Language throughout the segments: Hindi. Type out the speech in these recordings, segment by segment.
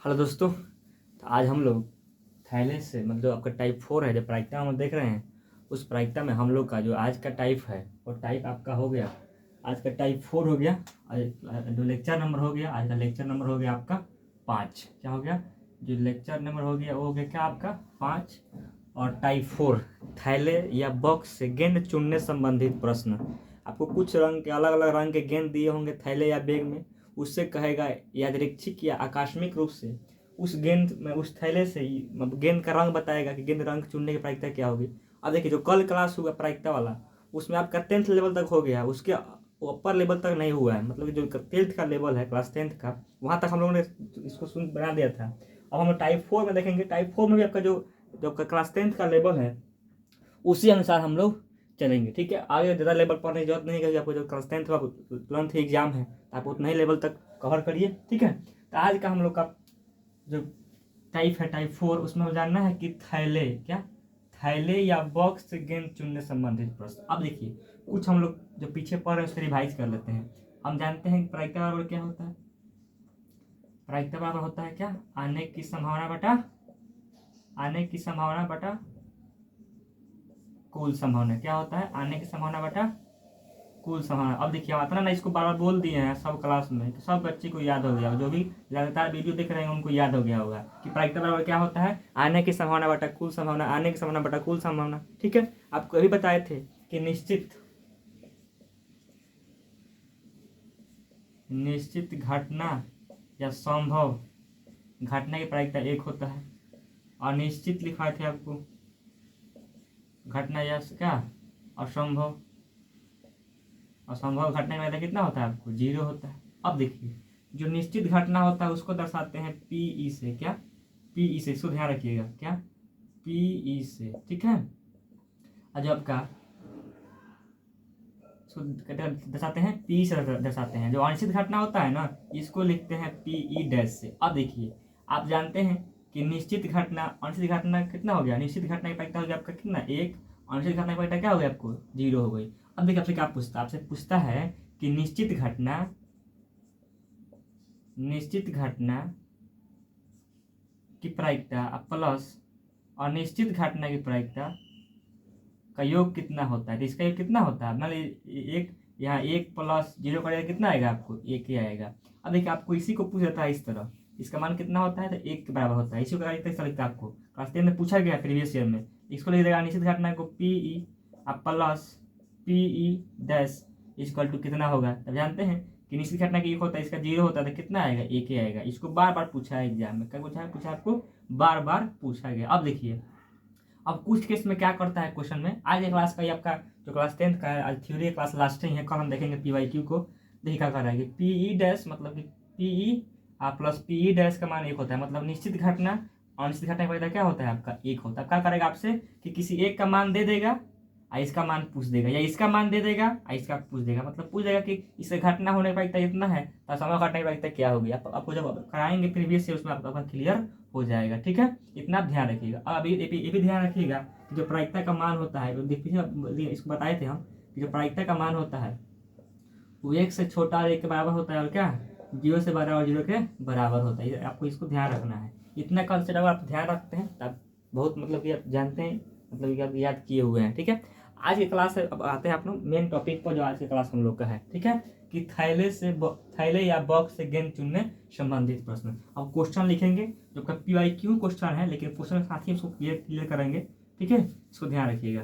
हेलो दोस्तों। तो आज हम लोग थैले से मतलब आपका टाइप 4 है जो प्रायिकता हम देख रहे हैं, उस प्रायिकता में हम लोग का जो आज का टाइप है वो टाइप आपका हो गया। आज का टाइप 4 हो गया। जो लेक्चर नंबर हो गया, आज का लेक्चर नंबर हो गया आपका 5। क्या हो गया? जो लेक्चर नंबर हो गया वो हो गया क्या आपका 5। और टाइप 4 थैले या बॉक्स से गेंद चुनने संबंधित प्रश्न। आपको कुछ रंग के अलग अलग रंग के गेंद दिए होंगे थैले या बैग में, उससे कहेगा यादृच्छिक या आकस्मिक रूप से उस गेंद में उस थैले से ही गेंद का रंग बताएगा कि गेंद रंग चुनने की प्रायिकता क्या होगी। अब देखिए जो कल क्लास हुआ प्रायिकता वाला, उसमें आपका 10th लेवल तक हो गया, उसके ऊपर लेवल तक नहीं हुआ है। मतलब जो 10th का लेवल है, क्लास 10th का, वहाँ तक हम लोगों ने इसको सुन बना दिया था। अब हम टाइप 4 में देखेंगे। टाइप 4 में भी आपका जो जो क्लास 10th का लेवल है उसी अनुसार हम लोग चलेंगे। ठीक है, आगे ज़्यादा लेवल पढ़ने की जरूरत नहीं है क्योंकि आपको जो क्लास 10th का तुरंत ही एग्जाम है, तो आप उतना ही लेवल तक कवर करिए। ठीक है, तो आज का हम लोग का जो टाइप है टाइप 4, उसमें हमें जानना है कि थैले क्या थैले या बॉक्स से गेंद चुनने संबंधित प्रश्न। अब देखिए कुछ हम लोग जो पीछे पढ़ रहे हैं उससे रिवाइज कर लेते हैं। हम जानते हैं कि प्रायिकता बराबर क्या होता है। प्रायिकता बराबर होता है क्या? आने की संभावना बटा कुल संभावना। क्या होता है? आने की संभावना बटा कुल संभावना। अब देखिए आता ना, इसको बार बार बोल दिए हैं सब क्लास में, तो सब बच्चे को याद हो गया, जो भी लगातार वीडियो देख रहे हैं उनको याद हो गया होगा कि प्रायिकता बराबर क्या होता है, आने की संभावना बटा कुल संभावना, आने की संभावना बटा कुल संभावना। ठीक है, आपको अभी बताए थे कि निश्चित घटना या संभव घटना की प्रायिकता 1 होता है। और निश्चित लिखवाए थे आपको घटना या क्या असंभव असंभव घटना की प्रायिकता कितना होता है आपको 0 होता है। अब देखिए जो निश्चित घटना होता है उसको दर्शाते हैं पीई से। क्या? पीई से, इसको ध्यान रखिएगा। क्या? पीई से। ठीक है, और जो आपका दर्शाते हैं पी से दर्शाते हैं। जो अनिश्चित घटना होता है ना, इसको लिखते हैं पीई डैश से। अब देखिए आप जानते हैं कि निश्चित घटना अनिश्चित घटना कितना हो गया, निश्चित घटना की प्रायिकता हो गया आपका कितना 1, अनिश्चित घटना की प्रायिकता क्या हो गया आपको 0 हो गई। अब देखिए आपसे क्या पूछता है, आपसे पूछता है कि निश्चित घटना की प्रायिकता प्लस अनिश्चित घटना की प्रायिकता का योग कितना होता है। तो इसका योग कितना होता है, मान लीजिए एक, यहाँ 1 प्लस 0 करेगा कितना आएगा आपको 1 ही आएगा। अब देखिए आपको इसी को पूछ जाता है इस तरह, इसका मान कितना होता है तो 1 के बराबर होता है। इसी को लिखता है आपको क्लास 10 में पूछा गया प्रीवियस ईयर में। इसको लिख देगा निश्चित घटना को PE plus PE dash equal to कितना होगा। तब जानते हैं कि निश्चित घटना की 1 होता है, इसका 0 होता है तो कितना आएगा 1 ही आएगा। इसको बार बार पूछा है एग्जाम में, क्या पूछा आपको बार बार पूछा गया। अब देखिए अब कुछ केस में क्या करता है क्वेश्चन में, आज एक क्लास का ही आपका जो क्लास 10th का है, आज थ्योरी क्लास लास्ट ही है, कल हम देखेंगे पीवाईक्यू को। देखिए क्या कर रहा है कि पीई डैश मतलब कि पीई प्लस पीई डैश का मान 1 होता है। मतलब निश्चित घटना अनिश्चित घटना का क्या होता है आपका 1 होता है। क्या करेगा आपसे कि किसी एक का मान दे देगा और इसका मान पूछ देगा, या इसका मान दे देगा और इसका पूछ देगा। मतलब पूछ देगा कि इससे घटना होने की प्रायिकता इतना है तो समय घटना की प्रायिकता क्या होगी। आपको जब कराएंगे प्रीवियस से उसमें आपका क्लियर हो जाएगा। ठीक है, इतना आप ध्यान रखिएगा। अब ये भी ध्यान रखिएगा कि जो प्रायिकता का मान होता है, इसको बताए थे हम कि जो प्रायिकता का मान होता है वो 1 से छोटा और 1 के बराबर होता है, और क्या 0 से बड़ा और 0 के बराबर होता है। आपको इसको ध्यान रखना है। इतना कंसेप्ट अगर आप ध्यान रखते हैं तब बहुत मतलब कि आप जानते हैं, मतलब कि आप याद किए हुए हैं। ठीक है, आज की क्लास है, अब आते हैं आप लोग मेन टॉपिक पर जो आज की क्लास हम लोग का है। ठीक है, कि थैले या बॉक्स से गेंद चुनने संबंधित प्रश्न। अब क्वेश्चन लिखेंगे जो कि पीवाईक्यू क्वेश्चन है, लेकिन क्वेश्चन के साथ ही इसको क्लियर करेंगे। ठीक है, इसको ध्यान रखिएगा।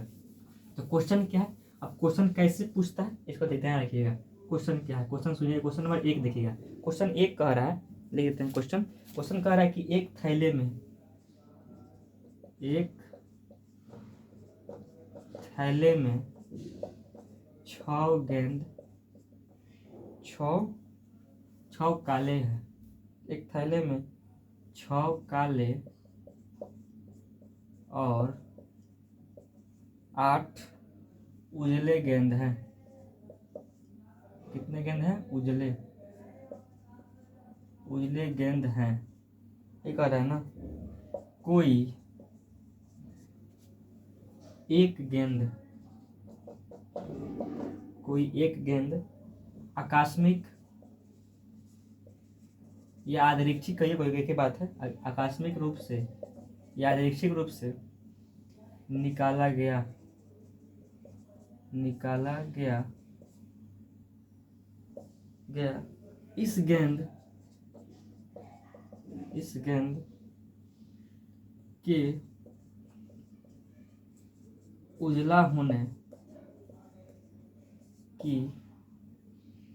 तो क्वेश्चन क्या है, अब क्वेश्चन कैसे पूछता है इसको ध्यान रखिएगा। क्वेश्चन क्या है, क्वेश्चन सुनिए, क्वेश्चन नंबर 1 देखिएगा। क्वेश्चन 1 कह रहा है, लिख देते हैं क्वेश्चन कह रहा है कि एक थैले में 6 गेंद 6 काले हैं। एक थैले में 6 काले और 8 उजले गेंद हैं। कितने गेंद हैं? उजले गेंद हैं। ये कह रहा है ना, कोई एक गेंद आकस्मिक यह यादृच्छिक कहिए कोई की बात है, आकस्मिक रूप से, यादृच्छिक रूप से निकाला गया इस गेंद के उजला होने की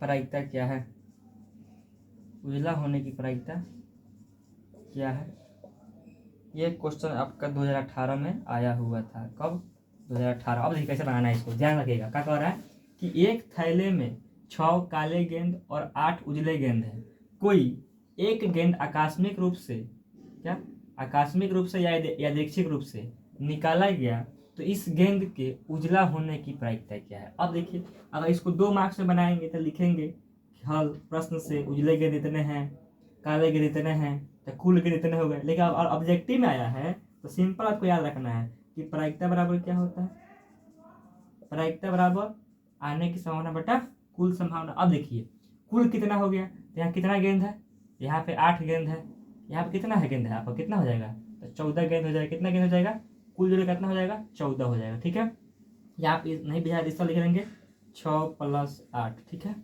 प्रायिकता क्या है? उजला होने की प्रायिकता क्या है? ये क्वेश्चन आपका 2018 में आया हुआ था। कब? 2018। अब देखिए कैसे बनाना है इसको, ध्यान रखिएगा। क्या कह रहा है कि एक थैले में 6 काले गेंद और 8 उजले गेंद है। कोई एक गेंद आकस्मिक रूप से या यादृच्छिक रूप से निकाला गया तो इस गेंद के उजला होने की प्रायिकता क्या है? अब देखिए, अगर इसको 2 मार्क्स में बनाएंगे तो लिखेंगे हल प्रश्न से उजले गेंद इतने हैं, काले गेंद इतने हैं, तो कुल गेंद इतने हो गए। लेकिन अब ऑब्जेक्टिव में आया है तो सिंपल आपको याद रखना है कि प्रायिकता बराबर क्या होता है? प्रायिकता बराबर आने की संभावना बटा कुल संभावना। अब देखिए कुल कितना हो गया, तो यहाँ कितना गेंद है? यहाँ पे 8 गेंद है। यहाँ पे कितना है गेंद है आपका, कितना हो जाएगा? तो 14 गेंद हो जाएगा। कितना गेंद हो जाएगा? कुल जोड़ कितना हो जाएगा? 14 हो जाएगा। ठीक है, यहाँ पे नहीं बिहार रिश्ता लिख लेंगे 6 + 8। ठीक है,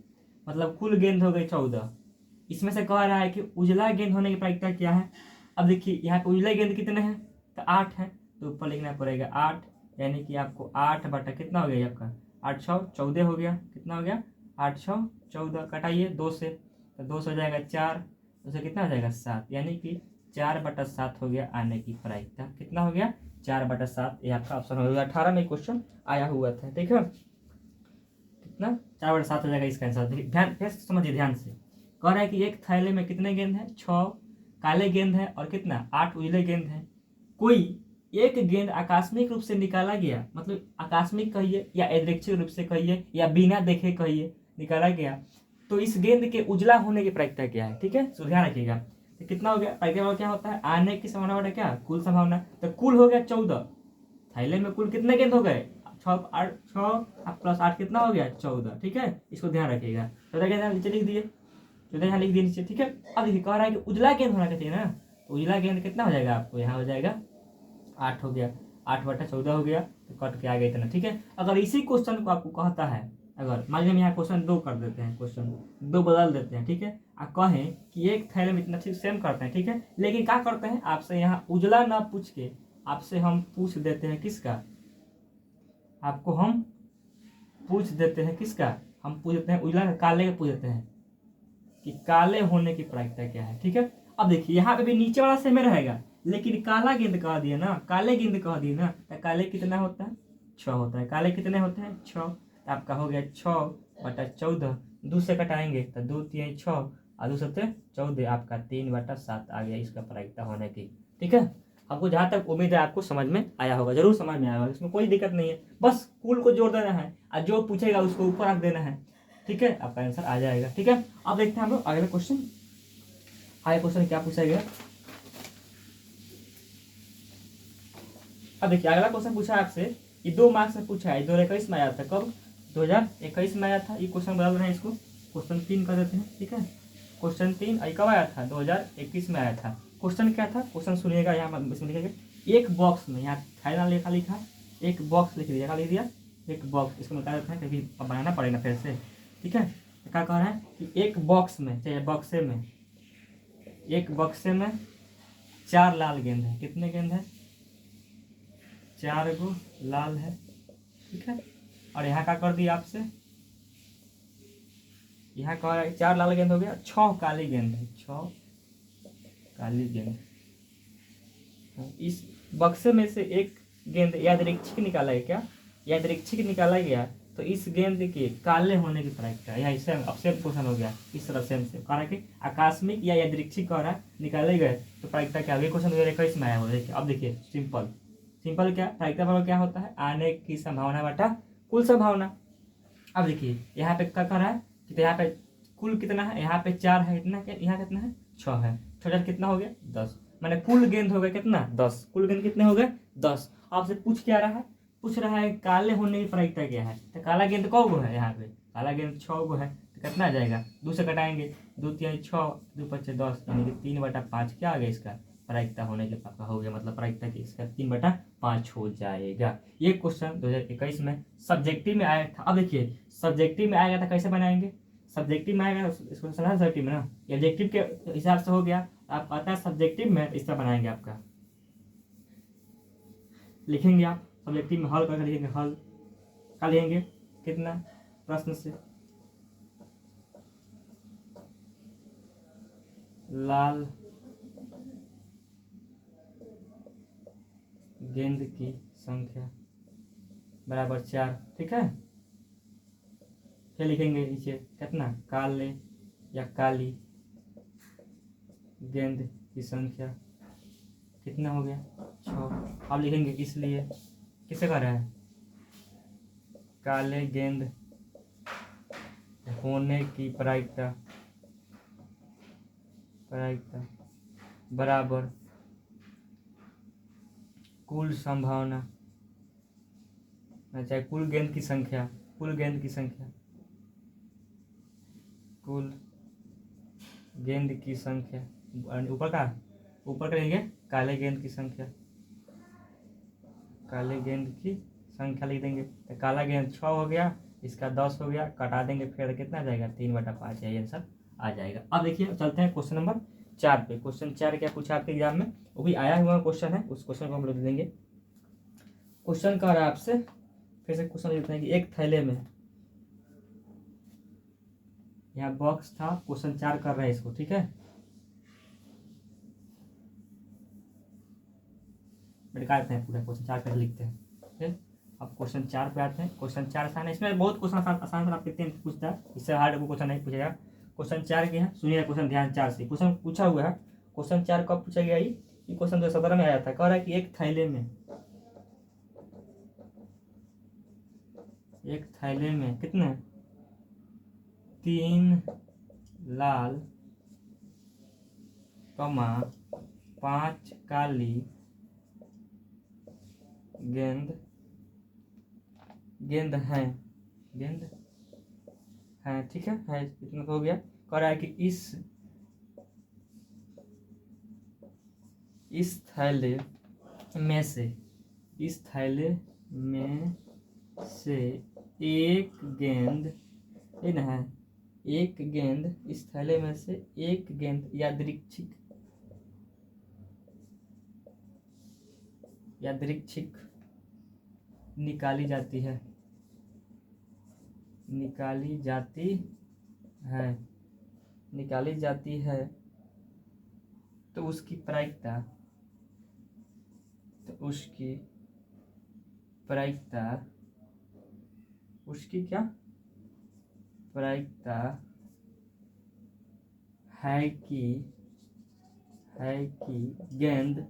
मतलब कुल गेंद हो गई 14। इसमें से कह रहा है कि उजला गेंद होने की प्रायिकता क्या है? अब देखिए यहाँ पे उजला गेंद कितने हैं? तो 8 है, तो ऊपर लिखना पड़ेगा 8, यानी कि आपको 8 बटा कितना हो गया आपका? 8 × 6 = 14 हो गया। कितना हो गया? 8 × 6 = 14। कटाइए 2 से, तो 2 से हो जाएगा 4, तो कितना हो जाएगा? 7, यानी कि 4/7 हो गया आने की प्रायिकता। कितना हो गया? 4/7। ये आपका ऑप्शन हो गया। 18 में क्वेश्चन आया हुआ था। ठीक है, कितना? 4/7 हो जाएगा इसका आंसर। देखिए ध्यान फिर समझिए ध्यान से। कह रहा है कि एक थैले में कितने गेंद है? 6 काले गेंद है और कितना? 8 उजले गेंद है। कोई एक गेंद आकस्मिक रूप से निकाला गया, मतलब आकस्मिक कहिए या यादृच्छिक रूप से कहिए या बिना देखे कहिए, निकाला गया तो इस गेंद के उजला होने की प्रायिकता क्या है? ठीक है, तो ध्यान रखिएगा। तो कितना हो गया? प्रायिकता क्या होता है? आने की संभावना बटा क्या? कुल संभावना। तो कुल हो गया 14। थैले में कुल कितने गेंद हो गए? 6 + 8 कितना हो गया? 14। ठीक है, इसको ध्यान रखिएगा। 14 गेंद नीचे लिख दिए, 14 यहाँ लिख दिए नीचे। ठीक है, अब देखिए कह रहा है कि उजला गेंद होना चाहिए ना, तो उजला गेंद कितना हो जाएगा आपको? यहाँ हो जाएगा 8 हो गया। 8/14 हो गया, तो कट के आ गया इतना। ठीक है, अगर इसी क्वेश्चन को आपको कहता है, अगर मान लीजिए हम यहाँ क्वेश्चन 2 कर देते हैं, क्वेश्चन 2 बदल देते हैं। ठीक है, आप कहें कि एक थैले में इतना ठीक सेम करते हैं। ठीक है, लेकिन क्या करते हैं, आपसे यहाँ उजला ना पूछ के आपसे हम पूछ देते हैं किसका? आपको हम पूछ देते हैं किसका? हम पूछ देते हैं उजला, काले का पूछ देते हैं कि काले होने की प्रायिकता क्या है। ठीक है, अब देखिए यहाँ पे भी नीचे वाला सेम रहेगा, लेकिन काला गेंद कह दिया ना, काले गेंद कह दिए ना, तो काले कितना होता है? 6 होता है। काले कितने होते हैं? 6। तो आपका हो गया 6/14। 2 से कटाएंगे तो 2 × 3 = 6 और 2 से 14, आपका 3/7 आ गया इसका प्रायिकता होने की। ठीक है, आपको जहाँ तक उम्मीद है आपको समझ में आया होगा, जरूर समझ में आया होगा, इसमें कोई दिक्कत नहीं है। बस कुल को जोड़ देना है और जो पूछेगा उसको ऊपर रख देना है। ठीक है, आपका आंसर आ जाएगा। ठीक है, अब देखते हैं हम लोग अगले क्वेश्चन। अगले क्वेश्चन क्या पूछा गया? अब देखिए अगला क्वेश्चन पूछा है आपसे, ये 2 मार्क्स में पूछा है, 2021 में आया था। कब? 2021 में आया था। ये क्वेश्चन बदल रहे हैं, इसको क्वेश्चन 3 कर देते हैं। ठीक है, क्वेश्चन 3 कब आया था? 2021 में आया था। क्वेश्चन क्या था? क्वेश्चन सुनिएगा, यहाँ इसमें लिखेंगे एक बॉक्स में, यहाँ फाइनल लिखा एक बॉक्स लिख दिया। क्या लिख दिया? एक बॉक्स। इसको बता देते हैं क्योंकि अब बनाना पड़ेगा फिर से। ठीक है, क्या कह रहा है कि एक बॉक्स में, चाहे बक्से में, एक बक्से में 4 लाल गेंद है। कितने गेंद है? 4 गो लाल है। ठीक है, और यहाँ क्या कर दिया आपसे? यहाँ कह रहा है 4 लाल गेंद हो गया, 6 काली गेंद है। 6 काली गेंद। इस बक्से में से एक गेंद यादृच्छिक निकाला गया। क्या यादृच्छिक निकाला गया तो इस गेंद के काले होने की प्रायिकता, यहाँ सेम अब सेम क्वेश्चन हो गया इस तरह सेम से। कह रहा है कि आकस्मिक या यादृच्छिक कह रहा है निकाले गए तो प्रायिकता क्या होगी? क्वेश्चन 2021 में आया हुआ। देखिए अब देखिए सिंपल क्या प्रायिकता बराबर क्या होता है? आने की संभावना बटा कुल संभावना। अब देखिए यहाँ पे क्या कर रहा है कि तो यहाँ पे कुल कितना है? यहाँ पे 4 है, इतना क्या? यहाँ कितना है? 6 है। 6 कितना हो गया? 10। मैंने कुल गेंद हो गया कितना? 10। कुल गेंद कितने हो गए? 10। आपसे पूछ क्या रहा है? पूछ रहा है काले होने की प्रायिकता क्या है। तो काला गेंद कौ गो है? यहाँ पे काला गेंद 6 गो है। तो कितना आ जाएगा, 2 से घटाएंगे, 2 3 6, 2 5 10, यानी कि 3/5 क्या आ गया इसका प्रायिकता होने के आपका हो गया, मतलब प्रायिकता की इसका 3/5 हो जाएगा। ये क्वेश्चन 2021 में सब्जेक्टिव में आया था। अब देखिए सब्जेक्टिव में आएगा तो कैसे बनाएंगे, सब्जेक्टिव में आएगा इसको समझा, सब्जेक्टिव में ना ऑब्जेक्टिव के हिसाब से हो गया, आप आता है सब्जेक्टिव में इस तरह बनाएंगे, आपका लिखेंगे आप सब्जेक्टिव में हल करके लिखेंगे, हल क्या लिखेंगे, कितना प्रश्न से लाल गेंद की संख्या बराबर 4, ठीक है। फिर लिखेंगे नीचे कितना, काले या काली गेंद की संख्या कितना हो गया, 6। अब लिखेंगे इसलिए किसे कह रहा है, काले गेंद होने की प्रायिकता बराबर कुल संभावना, अच्छा कुल गेंद की संख्या, कुल गेंद की संख्या ऊपर का लेंगे काले गेंद की संख्या, काले गेंद की संख्या लिख देंगे, तो काला गेंद 6 हो गया, इसका 10 हो गया, कटा देंगे फिर कितना आ जाएगा, 3/5 यही आंसर आ जाएगा। अब देखिए चलते हैं क्वेश्चन नंबर 4 पे। क्वेश्चन 4 क्या पूछा आपके एग्जाम में, वो भी आया हुआ क्वेश्चन है, उस क्वेश्चन को हम लोग देंगे। क्वेश्चन कह रहा है आपसे, फिर से क्वेश्चन लिखते हैं कि एक थैले में, यहाँ बॉक्स था, क्वेश्चन 4 कर रहे हैं इसको, ठीक है। निकालते हैं पूरा क्वेश्चन 4 कर लिखते हैं, ठीक है। अब क्वेश्चन 4 पे आते हैं। क्वेश्चन 4 आसान है, इसमें बहुत क्वेश्चन आसान आपके 10th पूछता है, इससे हार्ड को क्वेश्चन नहीं पूछेगा। क्वेश्चन 4 के हैं, सुनिए क्वेश्चन ध्यान 4 से। क्वेश्चन पूछा हुआ है, क्वेश्चन 4 कब पूछा गया, ये क्वेश्चन 2017 में आया था। कह रहा है कि एक थैले में कितने 3 लाल 5 काली गेंद है, ठीक है, इतना तो हो गया। कह रहा है कि इस थैले में से एक गेंद इस थैले में से एक गेंद यादृच्छिक निकाली जाती है तो उसकी प्रायिकता है कि गेंद,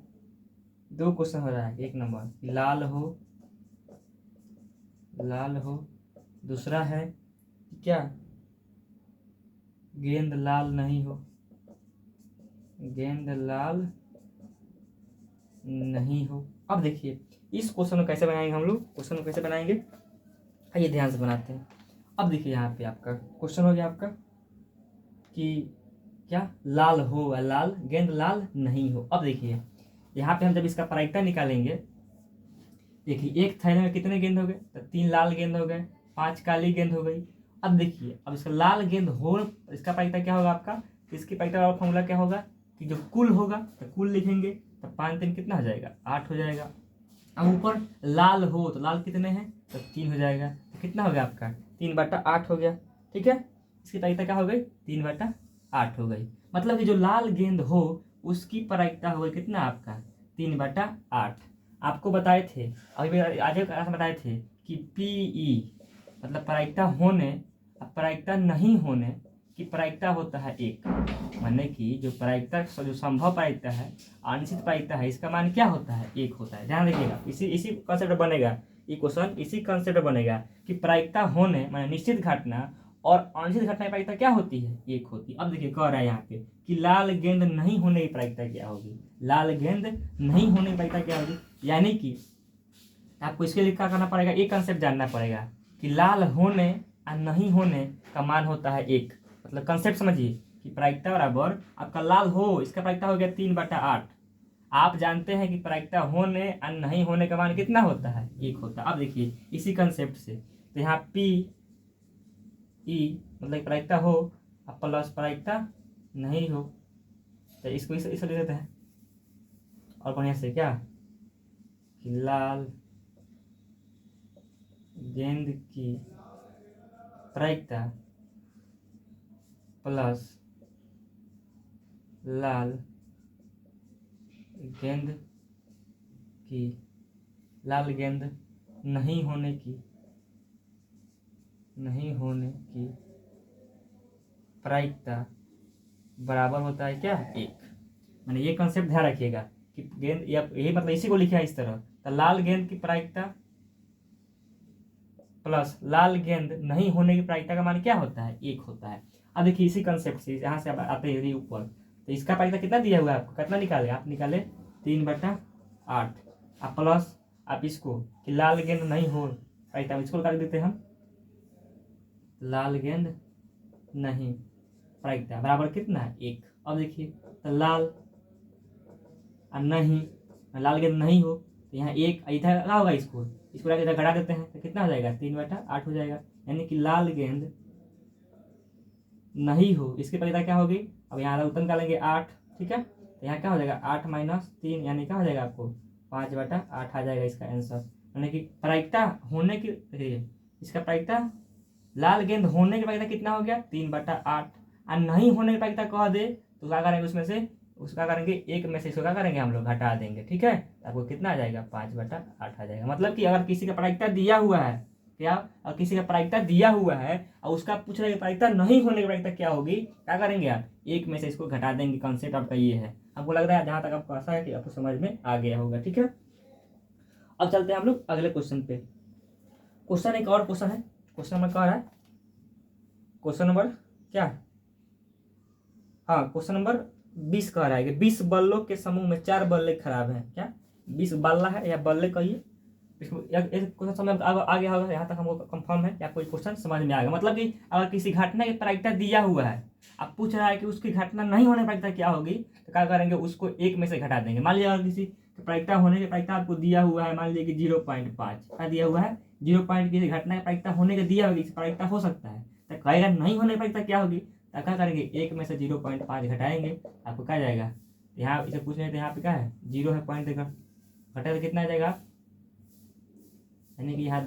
2 क्वेश्चन हो रहा है, एक नंबर लाल हो, दूसरा है क्या गेंद लाल नहीं हो। अब देखिए इस क्वेश्चन को कैसे बनाएंगे हम लोग, आइए ध्यान से बनाते हैं। अब देखिए यहाँ पे आपका क्वेश्चन हो गया आपका कि क्या लाल हो, गेंद लाल नहीं हो। अब देखिए यहाँ पे हम जब इसका प्रायिकता निकालेंगे, देखिए एक थैले में कितने गेंद हो गए, तो 3 लाल गेंद हो गए, 5 काली गेंद हो गई। अब देखिए अब इसका लाल गेंद हो, इसका प्रायिकता क्या होगा आपका, इसकी प्रायिकता वाला फॉर्मूला क्या होगा कि जो कुल होगा तो कुल लिखेंगे, तो 5 3 कितना हो जाएगा, 8 हो जाएगा। अब ऊपर लाल हो तो लाल कितने हैं, तो 3 हो जाएगा, तो कितना हो गया आपका 3/8 हो गया, ठीक है। इसकी प्रायिकता क्या हो गई, 3/8 हो गई। मतलब कि जो लाल गेंद हो उसकी प्रायिकता हो गई कितना आपका 3/8। आपको बताए थे अभी आज बताए थे कि PE मतलब प्रायिकता होने, प्रायिकता नहीं होने की प्रायिकता होता है 1, माने कि जो संभव प्रायिकता है, अनिश्चित प्रायिकता है, इसका मान क्या होता है, 1 होता है। ध्यान रखिएगा, इसी कॉन्सेप्ट बनेगा ये क्वेश्चन, इसी कॉन्सेप्ट बनेगा कि प्रायिकता होने माने निश्चित घटना और अनिश्चित घटना की प्रायिकता क्या होती है, 1 होती है। अब देखिए कह रहा है यहाँ पे कि लाल गेंद नहीं होने की प्रायिकता क्या होगी, यानी कि आपको इसके लिए क्या करना पड़ेगा, एक कॉन्सेप्ट जानना पड़ेगा कि लाल होने और नहीं होने का मान होता है 1। मतलब कंसेप्ट समझिए कि प्रायिकता बराबर आपका लाल हो, इसका प्रायिकता हो गया 3/8। आप जानते हैं कि प्रायिकता होने और नहीं होने का मान कितना होता है, 1 होता है। अब देखिए इसी कंसेप्ट से तो यहाँ पी ई मतलब प्रायिकता हो और प्लस प्रायिकता नहीं हो, तो इसको इस लिख देते हैं और बढ़िया से क्या कि लाल गेंद की प्रायिकता प्लस लाल गेंद की नहीं होने की प्रायिकता बराबर होता है क्या, 1। मैंने ये कंसेप्ट ध्यान रखिएगा कि गेंद या यही मतलब इसी को लिखा है इस तरह, तो लाल गेंद की प्रायिकता प्लस लाल गेंद नहीं होने की प्रायिकता का मान क्या होता है, 1 होता है। अब देखिए इसी कंसेप्ट से यहाँ से आते हैं ऊपर, तो इसका प्रायिकता कितना दिया हुआ है आपको, कितना निकाले आप, निकाले 3/8। अब प्लस आप इसको कि लाल गेंद नहीं हो प्रायिकता, इसको निकाल देते हैं हम, लाल गेंद नहीं प्रायिकता बराबर कितना है, 1। अब देखिए तो लाल और नहीं, लाल गेंद नहीं हो तो यहाँ 1 इधर क्या होगा, इसको इधर घटा देते हैं तो कितना हो जाएगा, 3/8 हो जाएगा। यानी कि लाल गेंद नहीं हो, इसकी प्रायिकता क्या होगी, अब यहाँ उत्तर निकालेंगे 8, ठीक है। तो यहाँ क्या हो जाएगा 8 - 3 यानी क्या हो जाएगा आपको 5/8 आ जाएगा इसका आंसर। यानी कि प्रायिकता होने की, इसका प्रायिकता लाल गेंद होने की प्रायिकता कितना हो गया 3/8, और नहीं होने की प्रायिकता कह दे तो क्या करेंगे उसमें से, उसका करेंगे 1 में से इसको क्या करेंगे हम लोग घटा देंगे, ठीक है। आपको कितना आ जाएगा 5/8 आ जाएगा। मतलब कि अगर किसी का प्रायिकता दिया हुआ है क्या, और किसी का प्रायिकता दिया हुआ है और उसका पूछ रहे प्रायिकता नहीं होने की प्रायिकता क्या होगी, क्या करेंगे आप 1 में से इसको घटा देंगे। कॉन्सेप्ट आपका ये है, आपको लग रहा है जहां तक आपको आशा है कि आपको समझ में आ गया होगा, ठीक है। अब चलते हैं हम लोग अगले क्वेश्चन पे। क्वेश्चन एक और क्वेश्चन है, क्वेश्चन नंबर क्या है, क्वेश्चन नंबर क्या, हाँ क्वेश्चन नंबर 20 कह रहा है कि 20 बल्लों के समूह में 4 बल्ले खराब हैं। क्या 20 बल्ला है या बल्ले कहिए, इसको क्वेश्चन समझ में आ गया होगा, यहाँ तक हमको कंफर्म है या कोई क्वेश्चन समझ में आ गया। मतलब कि अगर किसी घटना की प्रायिकता दिया हुआ है, अब पूछ रहा है कि उसकी घटना नहीं होने की प्रायिकता क्या होगी, तो क्या करेंगे उसको 1 में से घटा देंगे। मान लीजिए अगर किसी प्रायिकता होने की प्रायिकता आपको दिया हुआ है, मान लीजिए कि 0.5 क्या दिया हुआ है, 0. किसी घटना की प्रायिकता होने का दिया होगी, प्रायिकता हो सकता है, तो कहेगा नहीं होने की प्रायिकता क्या होगी, तो क्या करेंगे 1 में से 0.5 घटाएंगे, आपको क्या जाएगा, यहाँ इसे पूछ रहे थे यहाँ पे क्या है 0 है, पॉइंट देकर घटाए तो कितना आ जाएगा, यानी कि यहाँ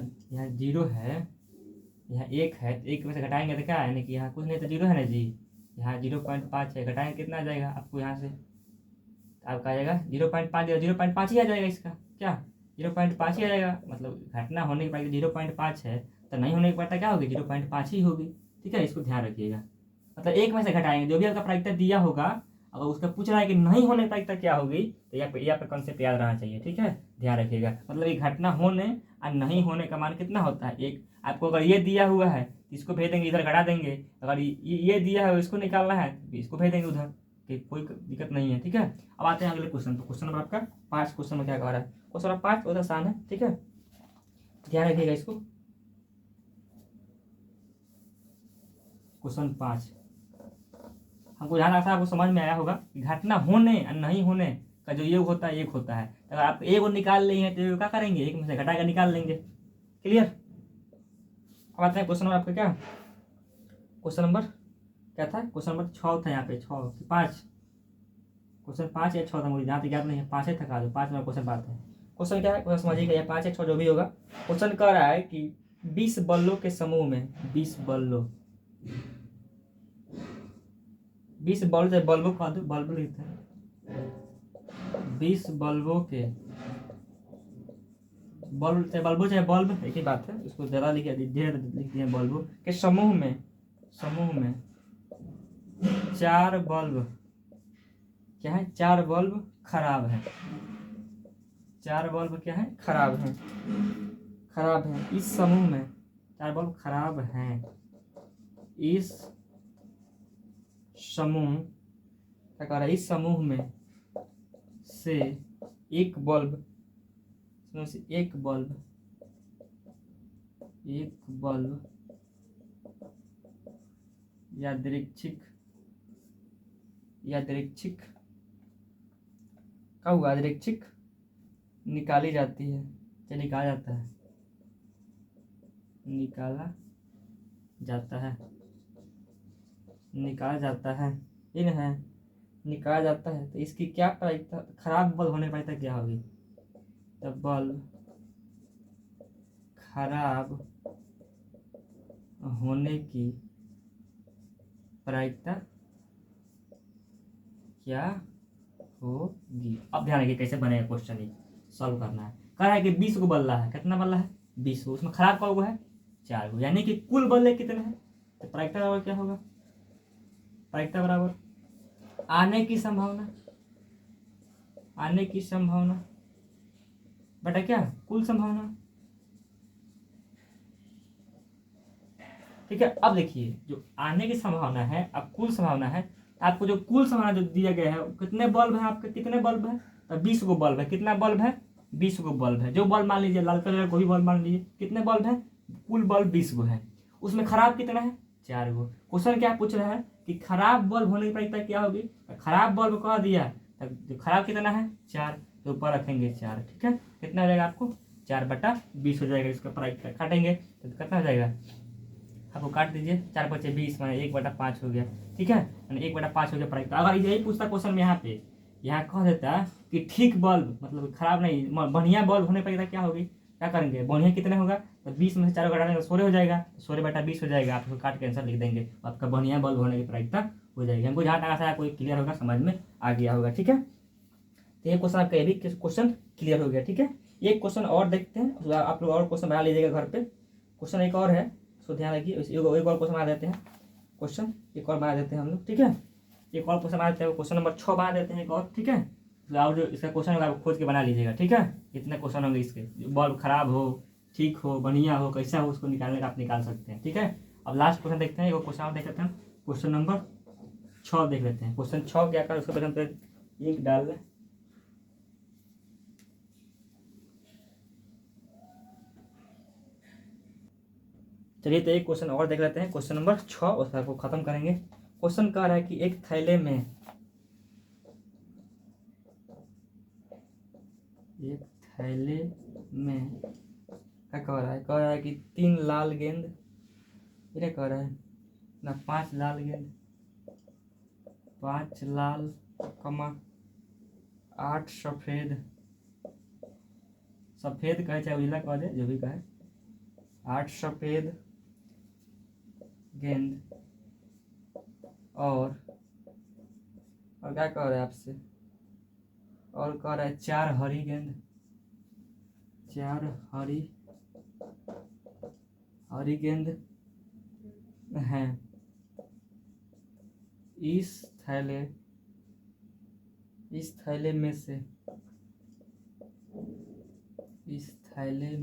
0 है, यहाँ 1 है, तो 1 में से घटाएंगे तो क्या, यानी कि यहाँ कुछ नहीं तो 0 है ना जी, यहाँ 0.5 है, घटाएंगे कितना आ जाएगा आपको यहाँ से, आपका आ जाएगा 0.5, 0.5 ही आ जाएगा इसका, क्या 0.5 ही आ जाएगा। मतलब घटना होने की प्रायिकता 0.5 है, तो नहीं होने की प्रायिकता क्या होगी 0.5 ही होगी, ठीक है। इसको ध्यान रखिएगा, मतलब 1 में से घटाएंगे, जो भी आपका प्रायिकता दिया होगा, अगर उसका पूछ रहा है कि नहीं होने की प्रायिकता क्या होगी, तो ये आपका कॉन्सेप्ट याद रहना चाहिए, ठीक है, ध्यान रखिएगा। मतलब ये घटना होने और नहीं होने का मान कितना होता है 1। आपको अगर ये दिया हुआ है तो इसको भेज देंगे, इधर घटा देंगे, अगर ये दिया है इसको निकालना है तो इसको भेज देंगे उधर, कि कोई दिक्कत नहीं है, ठीक है। अब आते हैं अगले क्वेश्चन पर, क्वेश्चन नंबर आपका 5। क्वेश्चन में क्या कह रहा है, क्वेश्चन नंबर 5 बहुत आसान है, ठीक है, ध्यान रखिएगा इसको। क्वेश्चन 5 हमको ध्यान रखा, आपको समझ में आया होगा कि घटना होने और नहीं होने का जो योग होता है 1 होता है। अगर आप एक और निकाल लिए हैं तो क्या करेंगे 1 में से घटा कर निकाल लेंगे, क्लियर। अब आते हैं क्वेश्चन नंबर आपका क्या, क्वेश्चन नंबर क्या था, क्वेश्चन नंबर 6 था, यहाँ पे 6 5, क्वेश्चन 5 या 6 था, मुझे जहाँ तक याद नहीं है, 5 थका दो, 5 नंबर क्वेश्चन बात है। क्वेश्चन क्या है, क्वेश्चन समझिएगा, या 5 या 6 जो भी होगा। क्वेश्चन कह रहा है कि 20 बल्लों के समूह में 20 बल्लों, 20 बल्ब से बल्बों का बल्ब लिखते हैं, 20 बल्बों के बल्ब चाहे बल्बों चाहे बल्ब एक ही बात है, इसको ज़्यादा लिख दिए बल्बों के समूह में 4 बल्ब क्या है, 4 बल्ब खराब है, 4 बल्ब क्या है खराब है इस समूह में 4 बल्ब खराब हैं, इस समूह क्या कह रहा है, इस समूह में से एक बल्ब यादृच्छिक यादृच्छिक क्या हुआ, यादृच्छिक निकाली जाती है, क्या निकाला जाता है, निकाला जाता है, निकाला जाता है, इन है, निकाला जाता है। तो इसकी क्या प्रायिकता, खराब बल्ब होने की प्रायिकता क्या होगी, तो बल्ब खराब होने की प्रायिकता क्या होगी। अब ध्यान रखिए कैसे बनेगा क्वेश्चन, ये सॉल्व करना है। कह रहा है कि 20 को बल्ला है, कितना बल्ला है, 20 को, उसमें खराब कौन है, 4 को, यानी कि कुल बल्ले कितने हैं। तो प्रायिकता बराबर क्या होगा, प्रायिकता बराबर आने की संभावना, आने की संभावना बटा क्या, कुल संभावना। ठीक है, अब देखिए जो आने की संभावना है, अब कुल संभावना है, आपको जो कुल संभावना जो दिया गया है, कितने बल्ब है आपके, कितने बल्ब है, तो 20 को बल्ब है, कितना बल्ब है, 20 को बल्ब है। जो बल्ब मान लीजिए लाल कलर को भी बल्ब मान लीजिए, कितने बल्ब है, कुल बल्ब 20 को है, उसमें खराब कितना है, 4 को। क्वेश्चन क्या पूछ रहा है कि खराब बल्ब होने की प्रायिकता क्या होगी, खराब बल्ब कह दिया, जो खराब कितना है, 4, तो ऊपर रखेंगे 4। ठीक है, कितना हो जाएगा आपको, 4/20 हो जाएगा, इसका प्रायिकता काटेंगे तो कितना हो जाएगा, आपको काट दीजिए, 4×5 = 20, माने 1/5 हो गया। ठीक है, 1/5 हो गया प्रायिकता। अगर यही पूछता क्वेश्चन में, यहाँ पे यहाँ कह देता कि ठीक बल्ब, मतलब खराब नहीं, बढ़िया बल्ब होने पर क्या होगी, क्या करेंगे, बढ़िया कितने होगा, तो 20 में से 4 घटाने 16 हो जाएगा, 16/20 हो जाएगा। आप उसको काट के आंसर लिख देंगे, आपका बढ़िया बल्ब होने की प्रायिकता हो जाएगी। हमको जहाँ तक आशा है कोई क्लियर होगा, समझ में आ गया होगा। ठीक है, तो ये क्वेश्चन आपका, ये भी क्वेश्चन क्लियर हो गया। ठीक है, एक क्वेश्चन और देखते हैं, आप लोग और क्वेश्चन बना लीजिएगा घर पे। क्वेश्चन एक और है, सो ध्यान रखिए, एक और क्वेश्चन बना देते हैं, क्वेश्चन एक और बना देते हैं हम लोग। ठीक है, एक और क्वेश्चन बना देते हैं, क्वेश्चन नंबर 6 बना देते हैं एक और। ठीक है, तो आप जो इसका क्वेश्चन होगा आप खोज के बना लीजिएगा। ठीक है, कितने क्वेश्चन होंगे इसके, बल्ब खराब हो, ठीक हो, बढ़िया हो, कैसा हो, उसको निकालने का आप निकाल सकते हैं। ठीक है, अब लास्ट क्वेश्चन देखते हैं, एक क्वेश्चन और देख लेते हैं, क्वेश्चन नंबर 6 देख लेते हैं। क्वेश्चन 6 क्या कर, उसको पहले इंक डाल लें। चलिए, तो एक क्वेश्चन और देख लेते हैं, क्वेश्चन नंबर 6, उसका को खत्म करेंगे। क्वेश्चन कह रहा है कि एक थैले में, एक थैले में क्या कह रहा है कि 3 लाल गेंद, ये कह रहा है ना, 5 लाल गेंद, 5 लाल, 8 सफेद, सफेद कहे चाहे उजला कह दे, जो भी कहे, 8 सफेद गेंद और क्या कह रहा है आपसे, और कह रहा है 4 हरी गेंद, 4 हरी गेंद हैं। इस थैले में से, इस थैले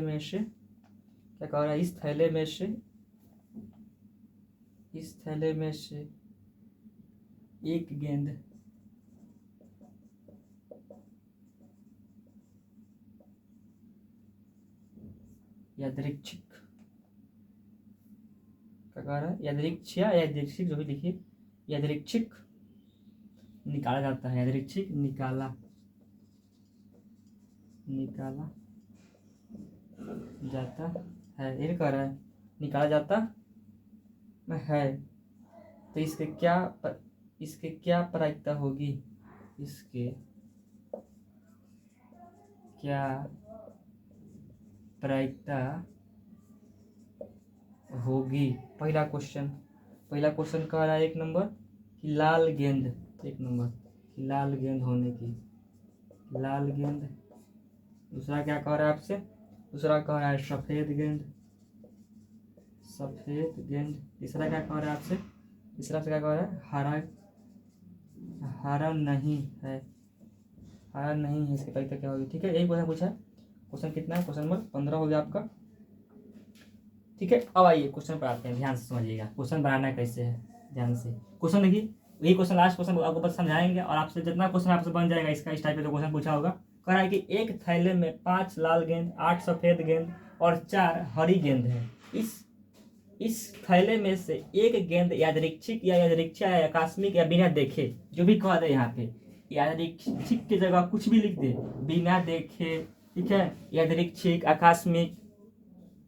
में से क्या कह रहा है, इस थैले में से एक गेंद यादृच्छिक, क्या कह रहा है, यादृच्छिक जो भी लिखिए, यादृच्छिक निकाला जाता है, यादृच्छिक निकाला जाता है, ये कह रहा है निकाला जाता है। तो इसके क्या प्रायिकता होगी, इसके क्या प्रायिकता होगी। पहला क्वेश्चन कह रहा है 1 नंबर कि लाल गेंद, 1 नंबर कि लाल गेंद होने की, लाल गेंद। दूसरा क्या कह रहा है आपसे, दूसरा कह रहा है सफेद गेंद, तीसरा क्या कह रहा है आपसे, तीसरा से क्या कह रहा है, हरा नहीं है, इसकी प्रायिकता क्या होगी। ठीक है, यही क्वेश्चन पूछा है। क्वेश्चन कितना है, क्वेश्चन नंबर 15 हो गया आपका। ठीक है, अब आइए क्वेश्चन पर आते हैं, ध्यान से समझिएगा क्वेश्चन बनाना कैसे है, ध्यान से क्वेश्चन देखिए। यही क्वेश्चन लास्ट क्वेश्चन आपको बस समझाएंगे, और आपसे जितना क्वेश्चन आपसे बन जाएगा इसका, इस टाइप का जो क्वेश्चन पूछा होगा। कह रहा है कि एक थैले में 5 लाल गेंद, 8 सफेद गेंद और 4 हरी गेंद है। इस थैले में से एक गेंद यादृच्छिक या यादृच्छिक या आकस्मिक या बिना देखे, जो भी कह दे यहाँ पे यादृच्छिक की जगह कुछ भी लिख दे, बिना देखे, ठीक है, यादृच्छिक, आकस्मिक,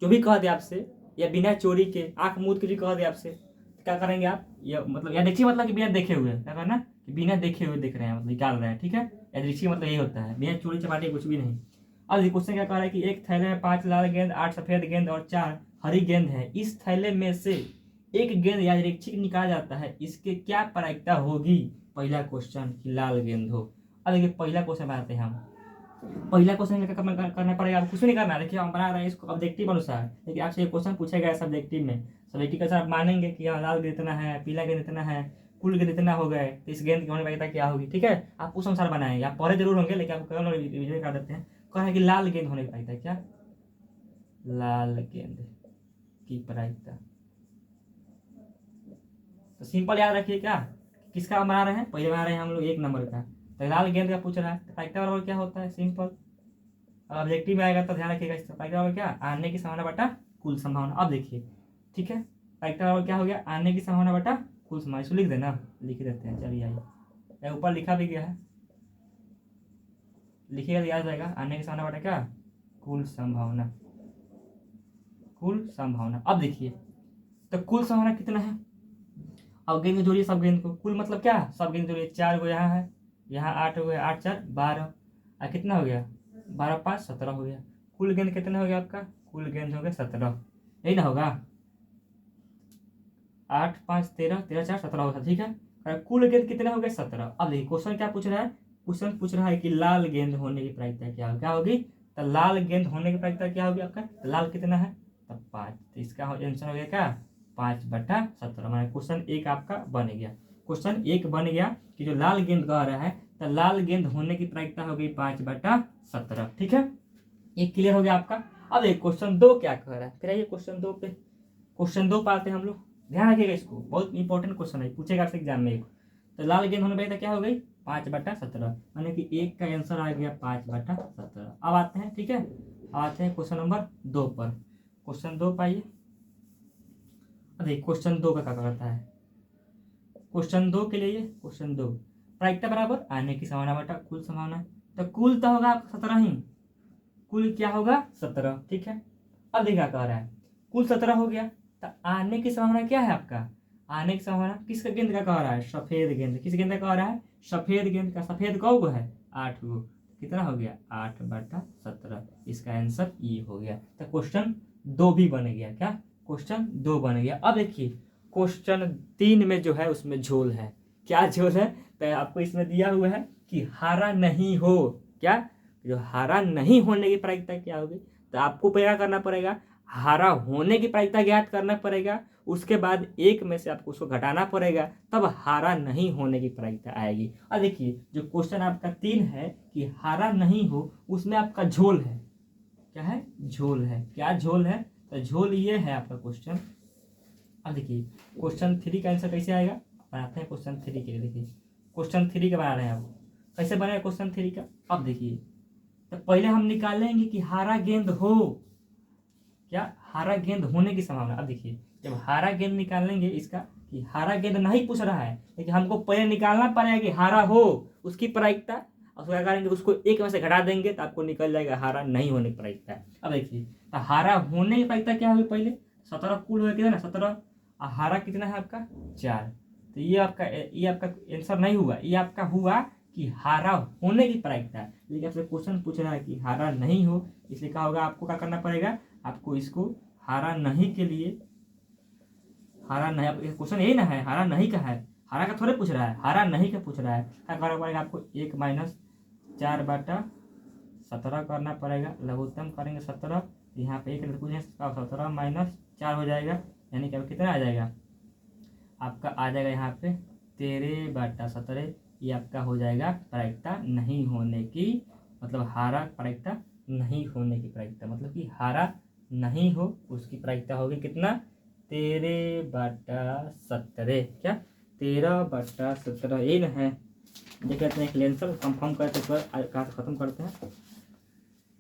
जो भी कह दे आपसे, या बिना चोरी के, आंख मूंद के भी कह दे आपसे, क्या करेंगे आप, ये मतलब यादृच्छिक मतलब कि बिना देखे हुए, क्या करना कि बिना देखे हुए देख रहे हैं, मतलब निकाल रहे हैं, ठीक है। यादृच्छिक मतलब यही होता है, बिना चोरी चपाटे कुछ भी नहीं। अब ये क्वेश्चन क्या कह रहा है कि एक थैले में 5 लाल गेंद, 8 सफेद गेंद और 4 हरी गेंद है। इस थैले में से एक गेंद यादृच्छिक निकाला जाता है, इसके क्या प्रायिकता होगी। पहला क्वेश्चन कि लाल गेंद हो। अब देखिए पहला क्वेश्चन बनाते हैं हम। पहला क्वेश्चन क्या करना पड़ेगा, आप कुछ नहीं करना है। देखिए हम बना रहे हैं इसको ऑब्जेक्टिव अनुसार, लेकिन आपसे ये क्वेश्चन पूछेगा सब्जेक्टिव में। सब्जेक्टिव का आप मानेंगे कि हाँ लाल गेंद इतना है, पीला गेंद इतना है, कुल गेंद इतना हो गए, तो इस गेंद की होने वाली क्या होगी, ठीक है। आप उस अनुसार बनाएंगे, आप पढ़े जरूर होंगे, लेकिन आपको केवल रिविजन कर देते हैं। कह रहे हैं कि लाल गेंद होने की प्रायिकता, क्या लाल गेंद की प्रायिकता। तो सिंपल याद रखिए, क्या किसका बना रहे हैं, पहले बना रहे हैं हम लोग 1 नंबर का, तो लाल गेंद का पूछ रहा है। प्रायिकता बराबर क्या होता है, सिंपल। ऑब्जेक्टिव में आएगा तो ध्यान रखिएगा, इसका प्रायिकता बराबर क्या, आने की संभावना बटा कुल संभावना। अब देखिए, ठीक है, प्रायिकता बराबर क्या हो गया, आने की संभावना बटा कुल संभावना। इसको लिख देना, लिख देते हैं, चलिए आइए, ऊपर लिखा भी गया है, लिखिएगा तो याद रहेगा। आने की संभावना बटा क्या, कुल संभावना, कुल संभावना। अब देखिए तो कुल संभावना कितना है, अब गेंद को जोड़िए, सब गेंद को, कुल मतलब क्या, सब गेंद जोड़िए। 4 को यहाँ है, यहाँ 8 हो गया, 8 4 12, और कितना हो गया, 12 5 17 हो गया। कुल गेंद कितना हो गया आपका, कुल गेंद हो गया 17, यही ना होगा, 8 5 13, 13 4 17 होगा, ठीक है। और कुल गेंद कितना हो गया 17। अब देखिए क्वेश्चन क्या पूछ रहा है, क्वेश्चन पूछ रहा है कि लाल गेंद होने की प्रायिकता क्या होगी। तो लाल गेंद होने की प्रायिकता क्या होगी आपका, तो लाल कितना है, तो 5, तो इसका आंसर हो गया क्या, 5/17। माने क्वेश्चन 1 आपका बन गया। क्वेश्चन 1 बन गया कि जो लाल गेंद कह रहा है, तो लाल गेंद होने की प्रायिकता हो गई 5/17, ठीक है। ये क्लियर हो गया आपका। अब एक क्वेश्चन 2 क्या कह रहा है, फिर आइए क्वेश्चन 2 पे। क्वेश्चन 2 पाते हैं हम लोग, ध्यान रखिएगा, इसको बहुत इंपॉर्टेंट क्वेश्चन है, पूछेगा आपसे एग्जाम में एक। तो लाल गेंद होने पर क्या हो गई 5/17, यानी कि 1 का आंसर आ गया 5/17। अब आते हैं, ठीक है, आते हैं क्वेश्चन नंबर 2 पर। क्वेश्चन 2 पाइए। अरे क्वेश्चन 2 का क्या करता है, क्वेश्चन 2 के लिए, क्वेश्चन 2 प्रायिकता बराबर आने की संभावना बटा कुल संभावना। तो कुल तो होगा आपका 17 ही, कुल क्या होगा 17, ठीक है। अब देखा कह रहा है कुल 17 हो गया, तो आने की संभावना क्या है आपका, आने की संभावना किसका गेंद का कह रहा है, सफेद गेंद। किस गेंद का कह रहा है, सफेद गेंद का। सफेद कौ गो है, 8 गो, कितना हो गया 8/17। इसका आंसर ये हो गया। तो क्वेश्चन 2 भी बन गया, क्या क्वेश्चन 2 बन गया। अब देखिए क्वेश्चन 3 में जो है उसमें झोल है। क्या झोल है, तो आपको इसमें दिया हुआ है कि हारा नहीं हो, क्या जो हारा नहीं होने की प्रायिकता क्या होगी। तो आपको क्या करना पड़ेगा, हारा होने की प्रायिकता ज्ञात करना पड़ेगा, उसके बाद 1 में से आपको उसको घटाना पड़ेगा, तब हारा नहीं होने की प्रायिकता आएगी। और देखिए जो क्वेश्चन आपका 3 है कि हारा नहीं हो, उसमें आपका झोल है, क्या है, झोल है। क्या झोल है, तो झोल ये है आपका क्वेश्चन। अब देखिए क्वेश्चन 3 का आंसर कैसे आएगा, बनाते हैं क्वेश्चन 3 के लिए। देखिए क्वेश्चन 3 का बना रहे हैं आप, कैसे बनेगा क्वेश्चन 3 का। अब देखिए तो पहले हम निकालेंगे कि हारा गेंद हो, क्या हारा गेंद होने की संभावना। अब देखिए जब हारा गेंद निकालेंगे इसका, कि हारा गेंद नहीं पूछ रहा है, लेकिन हमको पहले निकालना पड़ेगा कि हारा हो, उसकी प्रायिकता। और उसको क्या करेंगे, उसको 1 में से घटा देंगे तो आपको निकल जाएगा हारा नहीं होने की प्रायिकता। अब देखिए तो हारा होने की प्रायिकता क्या होगी, पहले 17 कुल हो कितना ना 17, और हारा कितना है आपका 4। तो ये आपका आंसर नहीं हुआ, ये आपका हुआ कि हारा होने की प्रायिकता। लेकिन आपसे क्वेश्चन पूछ रहा है कि हारा नहीं हो, इसलिए क्या होगा, आपको क्या करना पड़ेगा, आपको इसको हारा नहीं के लिए, हारा नहीं, क्वेश्चन यही ना है, हारा नहीं का है, हारा का थोड़े पूछ रहा है, हारा नहीं का पूछ रहा है। क्या करना पड़ेगा आपको, 1 - 4/17 करना पड़ेगा। लघुत्तम करेंगे 17, यहाँ पे 1 पूछे 17 - 4 हो जाएगा, यानी कि कितना आ जाएगा आपका, आ जाएगा यहाँ पे 13/17। ये आपका हो जाएगा प्रायिकता नहीं होने की, मतलब हारा प्रायिकता नहीं होने की प्रायिकता, मतलब कि हारा नहीं हो उसकी प्रायिकता होगी कितना, 13/17। क्या 13/17, यही ना है। देख लेते हैं आंसर कंफर्म करते हैं, कहाँ से खत्म करते हैं।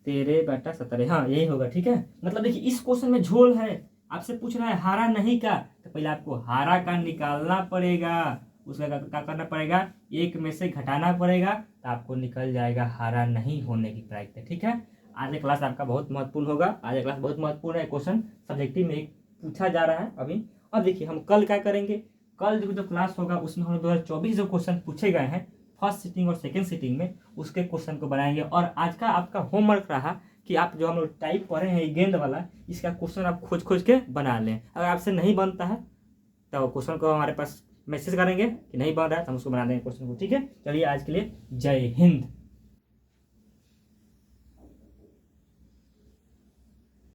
13/17, हाँ यही होगा। ठीक है, मतलब देखिए इस क्वेश्चन में झोल है, आपसे पूछ रहा है हारा नहीं का, तो पहले आपको हारा का निकालना पड़ेगा, उसका क्या करना पड़ेगा, एक में से घटाना पड़ेगा, तो आपको निकल जाएगा हारा नहीं होने की प्रायिकता। ठीक है, आज का क्लास आपका बहुत महत्वपूर्ण होगा, आज का क्लास बहुत महत्वपूर्ण है, क्वेश्चन सब्जेक्टिव में एक पूछा जा रहा है अभी। अब देखिए हम कल क्या करेंगे, कल जो क्लास होगा उसमें हम 2024 जो क्वेश्चन पूछे गए हैं फर्स्ट सिटिंग और सेकंड सिटिंग में, उसके क्वेश्चन को बनाएंगे। और आज का आपका होमवर्क रहा कि आप जो हम लोग टाइप पढ़े हैं गेंद वाला, इसका क्वेश्चन आप खोज खोज के बना लें। अगर आपसे नहीं बनता है तो क्वेश्चन को हमारे पास मैसेज करेंगे कि नहीं बन रहा है, तो हम उसको बना देंगे क्वेश्चन को। ठीक है, चलिए आज के लिए जय हिंद।